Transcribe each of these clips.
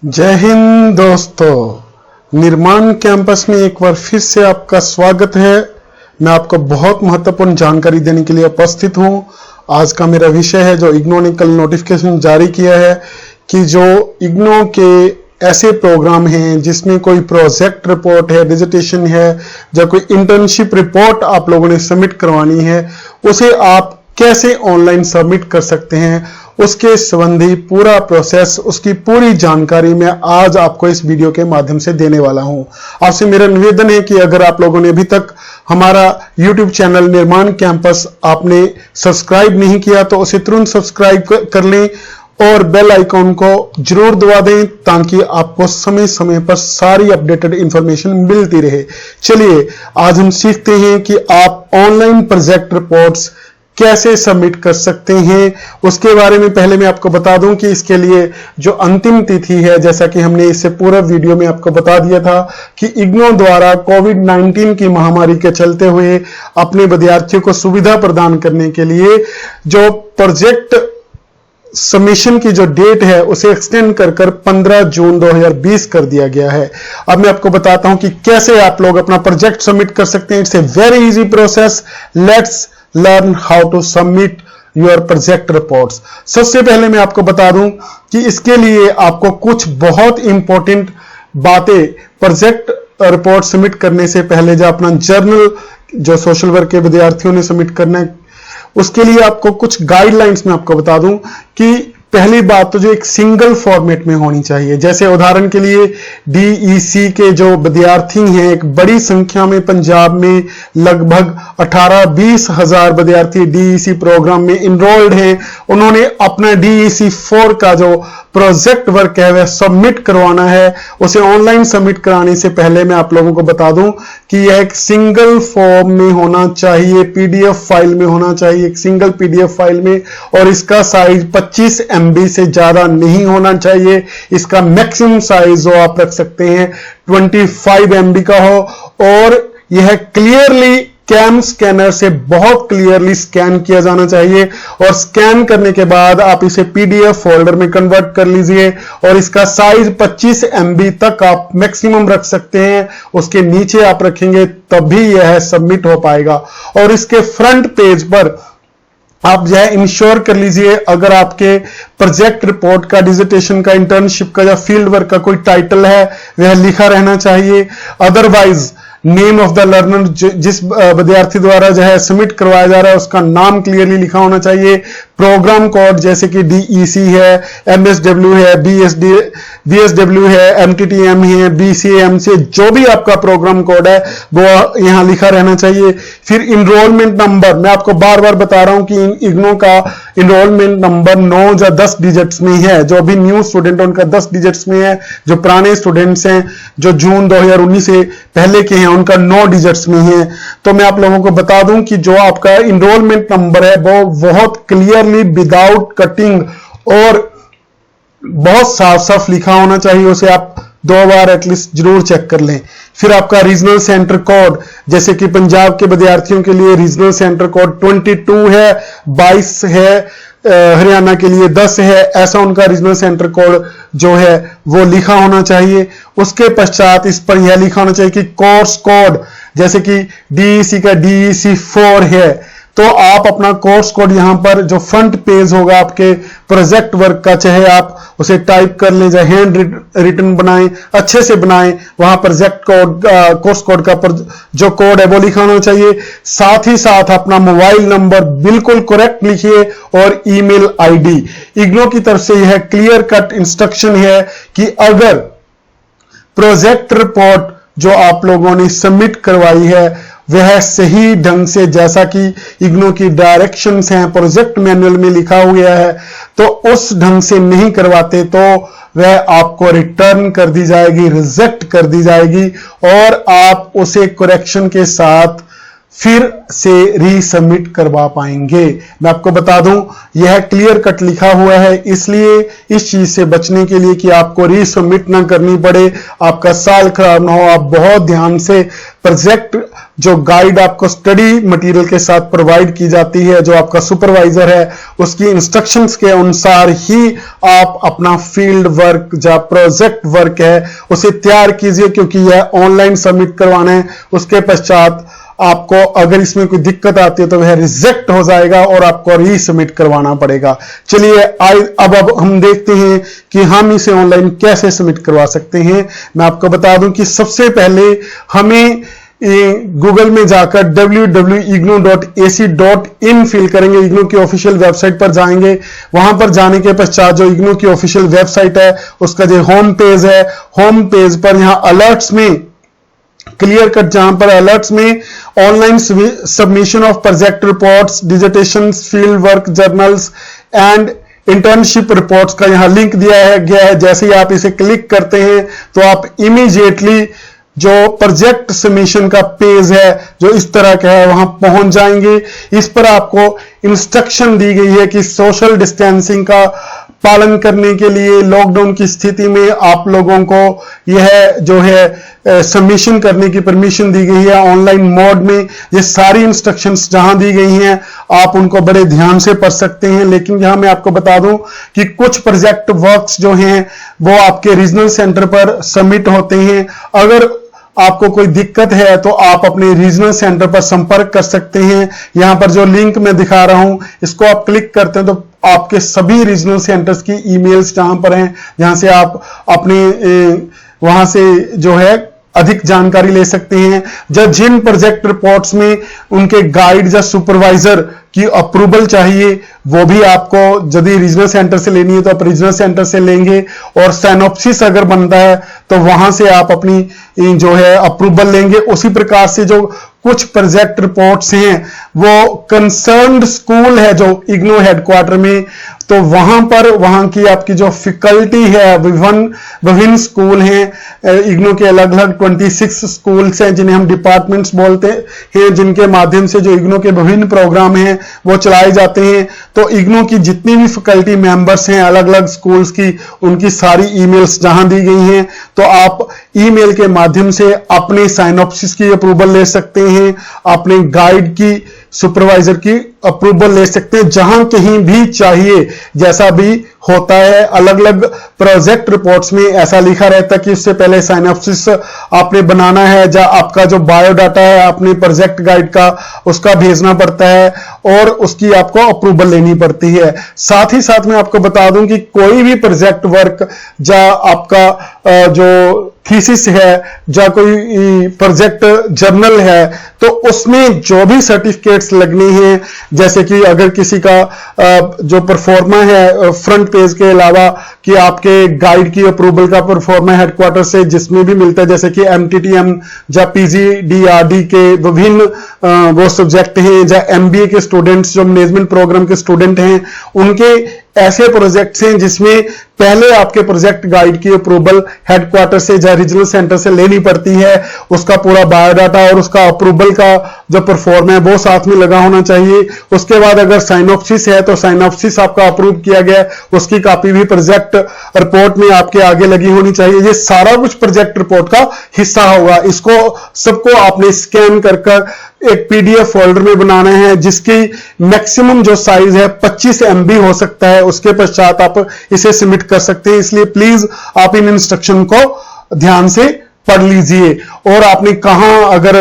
जय हिंद दोस्तों, निर्माण कैंपस में एक बार फिर से आपका स्वागत है। मैं आपको बहुत महत्वपूर्ण जानकारी देने के लिए उपस्थित हूं। आज का मेरा विषय है, जो इग्नो ने कल नोटिफिकेशन जारी किया है कि जो इग्नो के ऐसे प्रोग्राम हैं जिसमें कोई प्रोजेक्ट रिपोर्ट है, डिसर्टेशन है, या कोई इंटर्नशिप रिपोर्ट आप लोगों ने सबमिट करवानी है, उसे आप कैसे ऑनलाइन सबमिट कर सकते हैं, उसके संबंधी पूरा प्रोसेस, उसकी पूरी जानकारी मैं आज आपको इस वीडियो के माध्यम से देने वाला हूं। आपसे मेरा निवेदन है कि अगर आप लोगों ने अभी तक हमारा YouTube चैनल निर्माण कैंपस आपने सब्सक्राइब नहीं किया तो उसे तुरंत सब्सक्राइब कर लें और बेल आइकॉन को जरूर दबा दें ताकि आपको समय समय पर सारी अपडेटेड इंफॉर्मेशन मिलती रहे। चलिए आज हम सीखते हैं कि आप ऑनलाइन प्रोजेक्ट रिपोर्ट्स कैसे सबमिट कर सकते हैं। उसके बारे में पहले मैं आपको बता दूं कि इसके लिए जो अंतिम तिथि है, जैसा कि हमने इससे पूरा वीडियो में आपको बता दिया था कि इग्नो द्वारा कोविड-19 की महामारी के चलते हुए अपने विद्यार्थियों को सुविधा प्रदान करने के लिए जो प्रोजेक्ट सबमिशन की जो डेट है उसे एक्सटेंड कर 15 जून 2020 कर दिया गया है। अब मैं आपको बताता हूं कि कैसे आप लोग अपना प्रोजेक्ट सबमिट कर सकते हैं। It's a very easy process. Let's learn how to submit your project reports. सबसे पहले मैं आपको बता दूं कि इसके लिए आपको कुछ बहुत इंपॉर्टेंट बातें प्रोजेक्ट रिपोर्ट सबमिट करने से पहले, जो अपना जर्नल जो सोशल वर्क के विद्यार्थियों ने सबमिट करना है, उसके लिए आपको कुछ गाइडलाइंस में आपको बता दूं कि पहली बात तो जो एक सिंगल फॉर्मेट में होनी चाहिए। जैसे उदाहरण के लिए डीईसी के जो विद्यार्थी हैं, एक बड़ी संख्या में पंजाब में लगभग 18-20 हजार विद्यार्थी डीईसी प्रोग्राम में इनरोल्ड हैं। उन्होंने अपना डीईसी 4 का जो प्रोजेक्ट वर्क है वह सबमिट करवाना है। उसे ऑनलाइन सबमिट कराने से पहले मैं आप लोगों को बता दूं कि यह एक सिंगल फॉर्म में होना चाहिए, पीडीएफ फाइल में होना चाहिए, एक सिंगल पीडीएफ फाइल में, और इसका साइज 25 MB से ज्यादा नहीं होना चाहिए। इसका मैक्सिमम साइज जो आप रख सकते हैं 25 MB का हो, और यह क्लियरली कैम स्कैनर से बहुत क्लियरली स्कैन किया जाना चाहिए, और स्कैन करने के बाद आप इसे पीडीएफ फोल्डर में कन्वर्ट कर लीजिए, और इसका साइज 25 MB तक आप मैक्सिमम रख सकते हैं। उसके नीचे आप रखेंगे तभी यह सबमिट हो पाएगा। और इसके फ्रंट पेज पर आप यह इंश्योर कर लीजिए, अगर आपके प्रोजेक्ट रिपोर्ट का, डिसर्टेशन का, इंटर्नशिप का या फील्ड वर्क का कोई टाइटल है वह लिखा रहना चाहिए। Otherwise name of the learner, जिस विद्यार्थी द्वारा जो है सबमिट करवाया जा रहा है उसका नाम क्लियरली लिखा होना चाहिए। प्रोग्राम कोड जैसे कि डीईसी है, एमएसडब्ल्यू है, बीएसडब्ल्यू है, एमटीटीएम है, बीसीएम से जो भी आपका प्रोग्राम कोड है वो यहां लिखा रहना चाहिए। फिर इनरोलमेंट नंबर, मैं आपको बार बार बता रहा हूं कि इग्नो का इनरोलमेंट नंबर 9 या 10 डिजिट्स में है। जो अभी न्यू स्टूडेंट है उनका 10 डिजिट्स में है, जो पुराने स्टूडेंट्स हैं जो जून 2019 से पहले के हैं उनका 9 डिजिट्स में है। तो मैं आप लोगों को बता दूं कि जो आपका इनरोलमेंट नंबर है वो बहुत क्लियरली विदाउट कटिंग और बहुत साफ साफ लिखा होना चाहिए। उसे आप 2 बार एटलीस्ट जरूर चेक कर लें। फिर आपका रीजनल सेंटर कोड, जैसे कि पंजाब के विद्यार्थियों के लिए रीजनल सेंटर कोड 22 है, 22 है, हरियाणा के लिए 10 है, ऐसा उनका रीजनल सेंटर कोड जो है वो लिखा होना चाहिए। उसके पश्चात इस पर यह लिखा होना चाहिए कि कोर्स कोड, जैसे कि डीईसी का डीईसी 4 है तो आप अपना कोर्स कोड यहां पर जो फ्रंट पेज होगा आपके प्रोजेक्ट वर्क का, चाहे आप उसे टाइप कर लें, चाहे हैंड रिटन बनाएं, अच्छे से बनाएं, वहां प्रोजेक्ट कोड, कोर्स कोड का जो कोड है वो लिखा होना चाहिए। साथ ही साथ अपना मोबाइल नंबर बिल्कुल करेक्ट लिखिए और ईमेल आईडी। इग्नो की तरफ से यह क्लियर कट इंस्ट्रक्शन है कि अगर प्रोजेक्ट रिपोर्ट जो आप लोगों ने सबमिट करवाई है वह सही ढंग से, जैसा कि इग्नो की डायरेक्शंस हैं, प्रोजेक्ट मैनुअल में लिखा हुआ है, तो उस ढंग से नहीं करवाते तो वह आपको रिटर्न कर दी जाएगी, रिजेक्ट कर दी जाएगी, और आप उसे करेक्शन के साथ फिर से रीसबमिट करवा पाएंगे। मैं आपको बता दूं, यह क्लियर कट लिखा हुआ है, इसलिए इस चीज से बचने के लिए कि आपको रीसबमिट ना करनी पड़े, आपका साल खराब ना हो, आप बहुत ध्यान से प्रोजेक्ट जो गाइड आपको स्टडी मटेरियल के साथ प्रोवाइड की जाती है, जो आपका सुपरवाइजर है उसकी इंस्ट्रक्शंस के अनुसार ही आप अपना फील्ड वर्क या प्रोजेक्ट वर्क है उसे तैयार कीजिए, क्योंकि यह ऑनलाइन सबमिट करवाना है। उसके पश्चात आपको अगर इसमें कोई दिक्कत आती है तो वह रिजेक्ट हो जाएगा और आपको रीसबमिट करवाना पड़ेगा। चलिए अब हम देखते हैं कि हम इसे ऑनलाइन कैसे सबमिट करवा सकते हैं। मैं आपको बता दूं कि सबसे पहले हमें गूगल में जाकर www.ignou.ac.in फिल करेंगे, इग्नू की ऑफिशियल वेबसाइट पर जाएंगे। वहां पर जाने के पश्चात जो इग्नू की ऑफिशियल वेबसाइट है उसका जो होम पेज है, होम पेज पर यहां अलर्ट्स में क्लियर कट, जहां पर अलर्ट्स में online submission of project reports, digitation, field work journals and internship reports का यहां लिंक दिया गया है। जैसे ही आप इसे क्लिक करते हैं तो आप इमीडिएटली जो प्रोजेक्ट सबमिशन का पेज है जो इस तरह का है वहां पहुंच जाएंगे। इस पर आपको इंस्ट्रक्शन दी गई है कि सोशल डिस्टेंसिंग का पालन करने के लिए लॉकडाउन की स्थिति में आप लोगों को यह जो है सबमिशन करने की परमिशन दी गई है ऑनलाइन मोड में। ये सारी इंस्ट्रक्शंस जहां दी गई हैं आप उनको बड़े ध्यान से पढ़ सकते हैं। लेकिन यहां मैं आपको बता दूं कि कुछ प्रोजेक्ट वर्क्स जो हैं वो आपके रीजनल सेंटर पर सबमिट होते हैं। अगर आपको कोई दिक्कत है तो आप अपने रीजनल सेंटर पर संपर्क कर सकते हैं। यहां पर जो लिंक मैं दिखा रहा हूं इसको आप क्लिक करते हैं तो आपके सभी रीजनल सेंटर्स की ईमेल्स जहां पर हैं, जहां से आप अपने वहां से जो है अधिक जानकारी ले सकते हैं। जब जिन प्रोजेक्ट रिपोर्ट्स में उनके गाइड या सुपरवाइजर की अप्रूवल चाहिए वो भी आपको यदि रीजनल सेंटर से लेनी है तो आप रीजनल सेंटर से लेंगे, और साइनॉप्सिस अगर बनता है तो वहां से आप अपनी जो है अप्रूवल लेंगे। उसी प्रकार से जो कुछ प्रोजेक्ट रिपोर्ट्स हैं वो कंसर्न्ड स्कूल है जो इग्नू हेडक्वार्टर में, तो वहां की आपकी जो फैकल्टी है विभिन्न स्कूल हैं इग्नू के अलग अलग 26 स्कूल्स हैं जिन्हें हम डिपार्टमेंट्स बोलते हैं, जिनके माध्यम से जो इग्नू के विभिन्न प्रोग्राम हैं वो चलाए जाते हैं। तो इग्नू की जितनी भी फैकल्टी मेंबर्स हैं अलग अलग स्कूल्स की, उनकी सारी ईमेल्स जहां दी गई हैं तो आप ईमेल के माध्यम से अपने साइनॉप्सिस की अप्रूवल ले सकते हैं, अपने गाइड की सुपरवाइजर की अप्रूवल ले सकते हैं, जहां कहीं भी चाहिए। जैसा भी होता है अलग अलग प्रोजेक्ट रिपोर्ट्स में ऐसा लिखा रहता है कि उससे पहले साइनॉप्सिस आपने बनाना है, या आपका जो बायोडाटा है अपने प्रोजेक्ट गाइड का उसका भेजना पड़ता है और उसकी आपको अप्रूवल लेनी पड़ती है। साथ ही साथ मैं आपको बता दूं कि कोई भी प्रोजेक्ट वर्क या आपका जो थीसिस है या कोई प्रोजेक्ट जर्नल है तो उसमें जो भी सर्टिफिकेट्स लगने हैं, जैसे कि अगर किसी का जो परफॉर्मा है फ्रंट पेज के अलावा कि आपके गाइड की अप्रूवल का परफॉर्मा हेडक्वार्टर से जिसमें भी मिलता है, जैसे कि MTTM या PGDRD के विभिन्न वो सब्जेक्ट हैं, या MBA के स्टूडेंट्स जो मैनेजमेंट प्रोग्राम के स्टूडेंट हैं उनके ऐसे प्रोजेक्ट्स हैं जिसमें पहले आपके प्रोजेक्ट गाइड की अप्रूवल हेडक्वार्टर से या रीजनल सेंटर से लेनी पड़ती है। उसका पूरा बायोडाटा और उसका अप्रूवल का जो परफॉर्म है वो साथ में लगा होना चाहिए। उसके बाद अगर साइनॉप्सिस है तो साइनॉप्सिस आपका अप्रूव किया गया उसकी कॉपी भी प्रोजेक्ट रिपोर्ट में आपके आगे लगी होनी चाहिए। ये सारा कुछ प्रोजेक्ट रिपोर्ट का हिस्सा होगा। इसको सबको आपने स्कैन कर एक PDF फोल्डर में बनाना है जिसकी मैक्सिमम जो साइज है 25 MB हो सकता है। उसके पश्चात आप इसे सबमिट कर सकते हैं। इसलिए प्लीज आप इन इंस्ट्रक्शन को ध्यान से पढ़ लीजिए। और आपने कहां अगर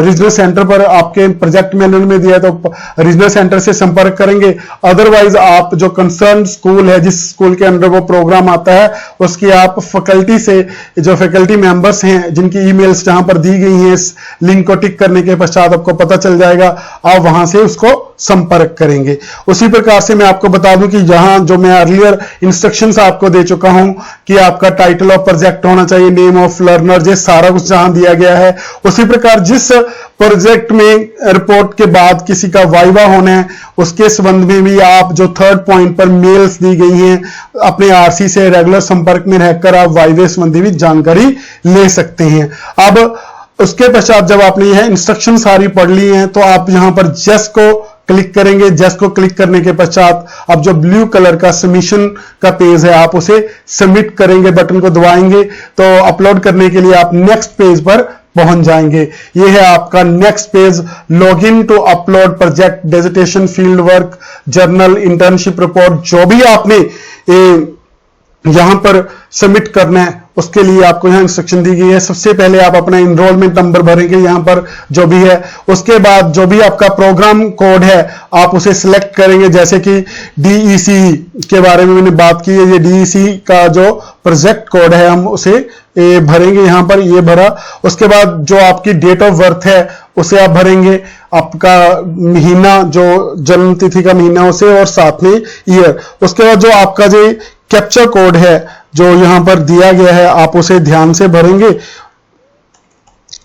रीजनल सेंटर पर आपके प्रोजेक्ट मैनुअल में दिया तो रीजनल सेंटर से संपर्क करेंगे, अदरवाइज आप जो कंसर्न स्कूल है जिस स्कूल के अंदर वो प्रोग्राम आता है उसकी आप फैकल्टी से जो फैकल्टी मेंबर्स हैं जिनकी ईमेल्स जहां पर दी गई हैं इस लिंक को टिक करने के पश्चात आपको पता चल जाएगा, आप वहां से उसको संपर्क करेंगे। उसी प्रकार से मैं आपको बता दूं कि यहां जो मैं अर्लियर इंस्ट्रक्शंस आपको दे चुका हूं कि आपका टाइटल ऑफ प्रोजेक्ट होना चाहिए, नेम ऑफ लर्नर, ये सारा कुछ जहां दिया गया है। उसी प्रकार जिस प्रोजेक्ट में रिपोर्ट के बाद किसी का वाइवा होना है उसके संबंध में भी आप जो थर्ड पॉइंट पर मेल्स दी गई हैं अपने RC से रेगुलर संपर्क में रहकर आप वाइवे संबंधी भी जानकारी ले सकते हैं। अब उसके पश्चात जब आपने यह इंस्ट्रक्शन सारी पढ़ ली हैं तो आप यहां पर जस्ट को क्लिक करेंगे। जस्ट को क्लिक करने के पश्चात अब जो ब्लू कलर का सबमिशन का पेज है आप उसे सबमिट करेंगे, बटन को दबाएंगे तो अपलोड करने के लिए आप नेक्स्ट पेज पर पहुंच जाएंगे। यह है आपका next page, login to upload project dissertation field work journal internship report. जो भी आपने यहां पर सबमिट करना है उसके लिए आपको यहां इंस्ट्रक्शन दी गई है। सबसे पहले आप अपना एनरोलमेंट नंबर भरेंगे यहां पर जो भी है, उसके बाद जो भी आपका प्रोग्राम कोड है आप उसे सिलेक्ट करेंगे। जैसे कि DEC के बारे में मैंने बात की है, ये DEC का जो प्रोजेक्ट कोड है हम उसे भरेंगे यहां पर, ये भरा। उसके बाद जो आपकी डेट ऑफ बर्थ है उसे आप भरेंगे, आपका महीना जो जन्म तिथि का महीना उसे, और साथ में ईयर। उसके बाद जो आपका जो कैप्चा कोड है जो यहां पर दिया गया है आप उसे ध्यान से भरेंगे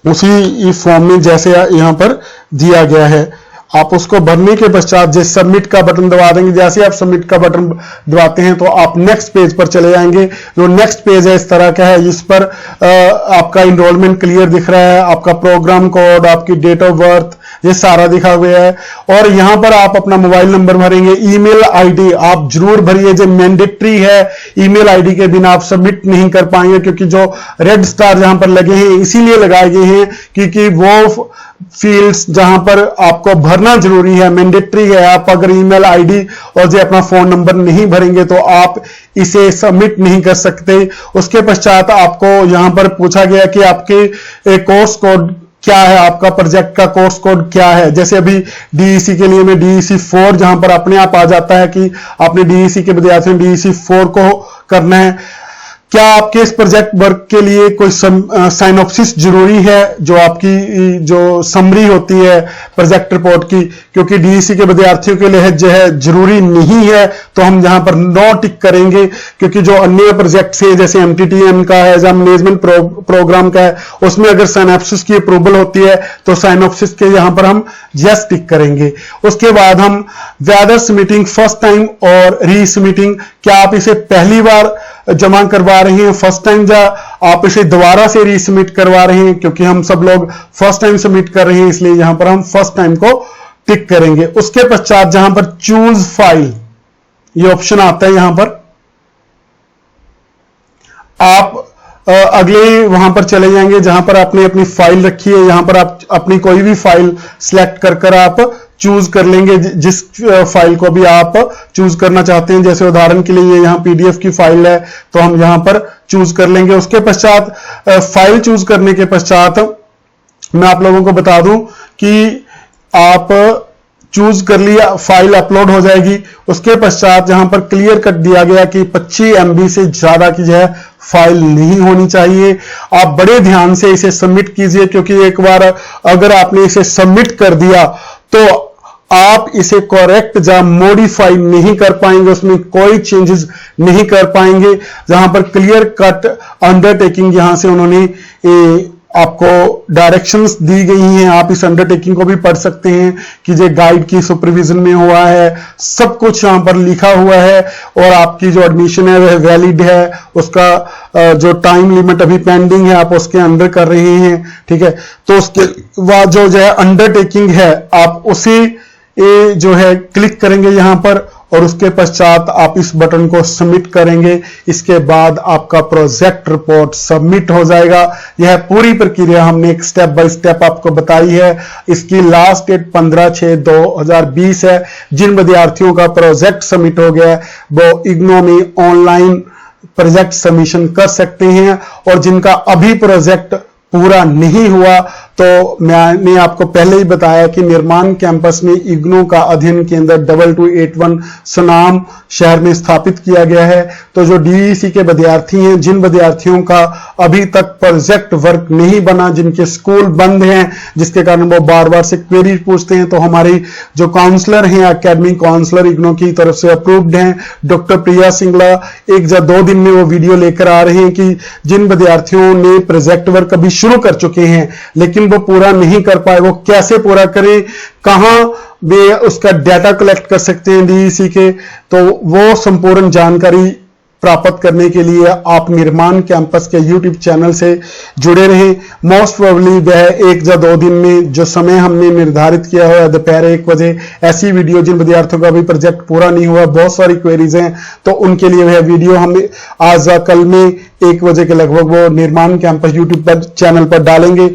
उसी फॉर्म में जैसे यहां पर दिया गया है। आप उसको भरने के पश्चात जैसे सबमिट का बटन दबा देंगे। जैसे आप सबमिट का बटन दबाते हैं तो आप नेक्स्ट पेज पर चले जाएंगे। जो नेक्स्ट पेज है इस तरह का है, इस पर आपका इनरोलमेंट क्लियर दिख रहा है, आपका प्रोग्राम कोड, आपकी डेट ऑफ बर्थ, ये सारा दिखा हुआ है। और यहां पर आप अपना मोबाइल नंबर भरेंगे। ईमेल आईडी आप जरूर भरिए, जो मैंडेटरी है। ईमेल आईडी के बिना आप सबमिट नहीं कर पाएंगे, क्योंकि जो रेड स्टार जहां पर लगे हैं इसीलिए लगाए गए हैं क्योंकि वो फील्ड्स जहां पर आपको भरना जरूरी है, मैंडेटरी है। आप अगर ईमेल आईडी और जो अपना फोन नंबर नहीं भरेंगे तो आप इसे सबमिट नहीं कर सकते। उसके पश्चात आपको यहां पर पूछा गया कि आपके कोर्स कोड क्या है, आपका प्रोजेक्ट का कोर्स कोड क्या है। जैसे अभी DEC के लिए मैं DEC 4 जहां पर अपने आप आ जाता है कि आपने DEC के विद्यार्थियों ने DEC 4 को करना है। क्या आपके इस प्रोजेक्ट वर्क के लिए कोई साइनॉप्सिस जरूरी है, जो आपकी जो समरी होती है प्रोजेक्ट रिपोर्ट की, क्योंकि DEC के विद्यार्थियों के लिए जो है जरूरी नहीं है, तो हम यहां पर नो टिक करेंगे। क्योंकि जो अन्य प्रोजेक्ट है जैसे MTTM का है या मैनेजमेंट प्रोग्राम का है उसमें अगर साइनॉप्सिस की अप्रूवल होती है तो साइनॉप्सिस के यहां पर हम यस टिक करेंगे। उसके बाद हम वेदर सबमिटिंग फर्स्ट टाइम और रीसबमिटिंग, क्या आप इसे पहली बार जमा करवा रहे हैं फर्स्ट टाइम, या आप इसे दोबारा से रीसबमिट करवा रहे हैं। क्योंकि हम सब लोग फर्स्ट टाइम सबमिट कर रहे हैं इसलिए यहां पर हम फर्स्ट टाइम को टिक करेंगे। उसके पश्चात जहां पर चूज फाइल ये ऑप्शन आता है, यहां पर आप अगले वहां पर चले जाएंगे जहां पर आपने अपनी फाइल रखी है। यहां पर आप अपनी कोई भी फाइल सिलेक्ट कर आप चूज कर लेंगे जिस फाइल को भी आप चूज करना चाहते हैं। जैसे उदाहरण के लिए यहाँ PDF की फाइल है तो हम यहां पर चूज कर लेंगे। उसके पश्चात फाइल चूज करने के पश्चात मैं आप लोगों को बता दूं कि आप चूज कर लिया, फाइल अपलोड हो जाएगी। उसके पश्चात यहां पर क्लियर कट दिया गया कि 25 MB से ज्यादा की जो है फाइल नहीं होनी चाहिए। आप बड़े ध्यान से इसे सबमिट कीजिए, क्योंकि एक बार अगर आपने इसे सबमिट कर दिया तो आप इसे करेक्ट या मॉडिफाई नहीं कर पाएंगे, उसमें कोई चेंजेस नहीं कर पाएंगे। जहां पर क्लियर कट अंडरटेकिंग यहां से उन्होंने आपको डायरेक्शंस दी गई हैं। आप इस अंडरटेकिंग को भी पढ़ सकते हैं कि जो गाइड की सुपरविजन में हुआ है, सब कुछ यहां पर लिखा हुआ है। और आपकी जो एडमिशन है वह वैलिड है, उसका जो टाइम लिमिट अभी पेंडिंग है आप उसके अंदर कर रहे हैं, ठीक है। तो उसके बाद जो है अंडरटेकिंग है आप उसे जो है क्लिक करेंगे यहां पर, और उसके पश्चात आप इस बटन को सबमिट करेंगे। इसके बाद आपका प्रोजेक्ट रिपोर्ट सबमिट हो जाएगा। यह पूरी प्रक्रिया हमने एक स्टेप बाय स्टेप आपको बताई है। इसकी लास्ट डेट 15/6/2020 है। जिन विद्यार्थियों का प्रोजेक्ट सबमिट हो गया है वो इग्नो में ऑनलाइन प्रोजेक्ट सबमिशन कर सकते हैं, और जिनका अभी प्रोजेक्ट पूरा नहीं हुआ तो मैंने आपको पहले ही बताया कि निर्माण कैंपस में इग्नो का अध्ययन केंद्र 2281 सुनाम शहर में स्थापित किया गया है। तो जो DEC के विद्यार्थी हैं, जिन विद्यार्थियों का अभी तक प्रोजेक्ट वर्क नहीं बना, जिनके स्कूल बंद हैं, जिसके कारण वो बार बार से क्वेरी पूछते हैं, तो हमारी जो काउंसलर हैं, एकेडमिक काउंसलर इग्नो की तरफ से अप्रूव्ड हैं, डॉक्टर प्रिया सिंगला, 1 या 2 दिन में वो वीडियो लेकर आ रहे हैं कि जिन विद्यार्थियों ने प्रोजेक्ट वर्क अभी शुरू कर चुके हैं लेकिन वो पूरा नहीं कर पाए, वो कैसे पूरा करें, कहां वे उसका डाटा कलेक्ट कर सकते हैं DEC के, तो वो संपूर्ण जानकारी प्राप्त करने के लिए आप निर्माण कैंपस के YouTube चैनल से जुड़े रहें। मोस्ट प्रोबेबली वह 1 या 2 दिन में जो समय हमने निर्धारित किया हुआ है दोपहर 1 बजे, ऐसी वीडियो जिन विद्यार्थियों का अभी प्रोजेक्ट पूरा नहीं हुआ, बहुत सारी क्वेरीज हैं, तो उनके लिए वह वीडियो हम आज या कल में 1 बजे के लगभग वो निर्माण कैंपस YouTube पर चैनल पर डालेंगे।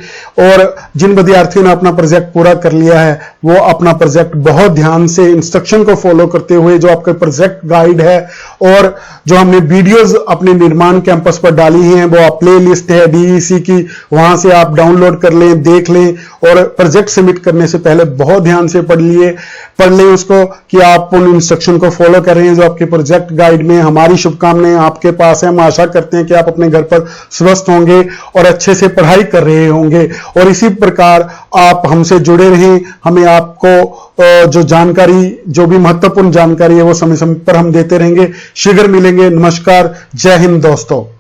और जिन विद्यार्थियों ने अपना प्रोजेक्ट पूरा कर लिया है वो अपना प्रोजेक्ट बहुत ध्यान से इंस्ट्रक्शन को फॉलो करते हुए जो आपके प्रोजेक्ट गाइड है और जो हमने वीडियोस अपने निर्माण कैंपस पर डाली हैं वो प्ले लिस्ट है DEC की, वहां से आप डाउनलोड कर लें, देख लें और प्रोजेक्ट सबमिट करने से पहले बहुत ध्यान से पढ़ लें उसको कि आप उन इंस्ट्रक्शन को फॉलो कर रहे हैं जो आपके प्रोजेक्ट गाइड में। हमारी शुभकामनाएं आपके पास है। हम आशा करते हैं कि आप अपने घर पर स्वस्थ होंगे और अच्छे से पढ़ाई कर रहे होंगे और इसी प्रकार आप हमसे जुड़े रहें। हमें आपको जो जानकारी, जो भी महत्वपूर्ण जानकारी है वो समय समय पर हम देते रहेंगे। शीघ्र मिलेंगे। नमस्कार, जय हिंद दोस्तों।